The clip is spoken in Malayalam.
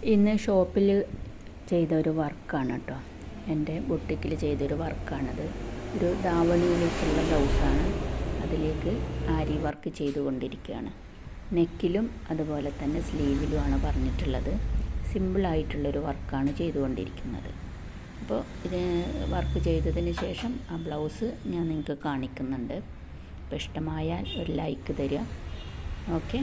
ഇന്ന് ഷോപ്പിൽ ചെയ്തൊരു വർക്കാണ് കേട്ടോ. എൻ്റെ ബുട്ടിക്കിൽ ചെയ്തൊരു വർക്കാണത്. ഒരു ധാവണിയിലേക്കുള്ള ബ്ലൗസാണ്. അതിലേക്ക് ആരി വർക്ക് ചെയ്തുകൊണ്ടിരിക്കുകയാണ്. നെക്കിലും അതുപോലെ തന്നെ സ്ലീവിലുമാണ് പറഞ്ഞിട്ടുള്ളത്. സിമ്പിളായിട്ടുള്ളൊരു വർക്കാണ് ചെയ്തുകൊണ്ടിരിക്കുന്നത്. അപ്പോൾ ഇത് വർക്ക് ചെയ്തതിന് ശേഷം ആ ബ്ലൗസ് ഞാൻ നിങ്ങൾക്ക് കാണിക്കുന്നുണ്ട്. അപ്പോൾ ഇഷ്ടമായാൽ ഒരു ലൈക്ക് തരിക. ഓക്കെ.